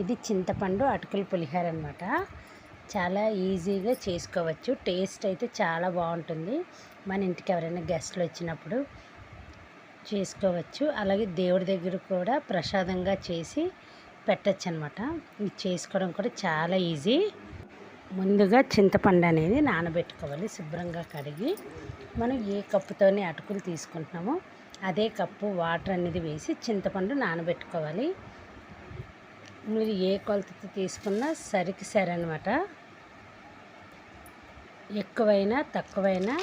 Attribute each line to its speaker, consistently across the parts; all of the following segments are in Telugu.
Speaker 1: ఇది చింతపండు అటుకుల పులిహోర అనమాట. చాలా ఈజీగా చేసుకోవచ్చు. టేస్ట్ అయితే చాలా బాగుంటుంది. మన ఇంటికి ఎవరైనా గెస్ట్లు వచ్చినప్పుడు చేసుకోవచ్చు. అలాగే దేవుడి దగ్గర కూడా ప్రసాదంగా చేసి పెట్టచ్చు అనమాట. ఇది చేసుకోవడం కూడా చాలా ఈజీ. ముందుగా చింతపండు అనేది నానబెట్టుకోవాలి. శుభ్రంగా కడిగి మనం ఏ కప్పుతోని అటుకులు తీసుకుంటున్నామో అదే కప్పు వాటర్ అనేది వేసి చింతపండు నానబెట్టుకోవాలి. మీరు ఏ కొలతతో తీసుకున్నా సరికి సరనమాట. ఎక్కువైనా తక్కువైనా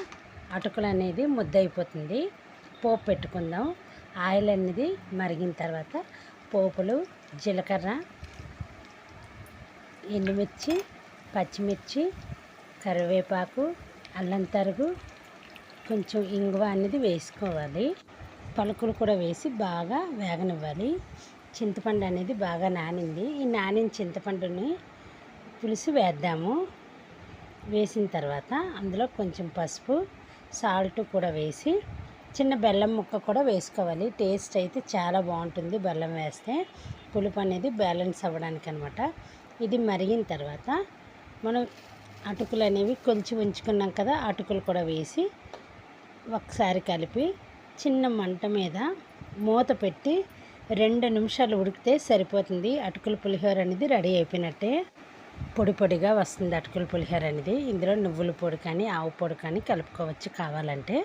Speaker 1: అటుకులు అనేది ముద్ద అయిపోతుంది. పోపు పెట్టుకుందాం. ఆయిల్ అనేది మరిగిన తర్వాత పోపులు, జీలకర్ర, ఎండుమిర్చి, పచ్చిమిర్చి, కరివేపాకు, అల్లం తరుగు, కొంచెం ఇంగువ అనేది వేసుకోవాలి. పలుకులు కూడా వేసి బాగా వేగనివ్వాలి. చింతపండు అనేది బాగా నానింది. ఈ నానిన చింతపండుని పులుసు వేద్దాము. వేసిన తర్వాత అందులో కొంచెం పసుపు, సాల్ట్ కూడా వేసి చిన్న బెల్లం ముక్క కూడా వేసుకోవాలి. టేస్ట్ అయితే చాలా బాగుంటుంది బెల్లం వేస్తే. పులుపు అనేది బ్యాలెన్స్ అవ్వడానికి అనమాట. ఇది మరిగిన తర్వాత మనం అటుకులు అనేవి కొంచెం ఉంచుకున్నాం కదా, అటుకులు కూడా వేసి ఒకసారి కలిపి చిన్న మంట మీద మూత పెట్టి 2 నిమిషాలు ఉడికితే సరిపోతుంది. అటుకుల పులిహోర అనేది రెడీ అయిపోయినట్టే. పొడి పొడిగా వస్తుంది అటుకుల పులిహోర అనేది. ఇందులో నువ్వుల పొడి కానీ ఆవు పొడి కానీ కలుపుకోవచ్చు కావాలంటే.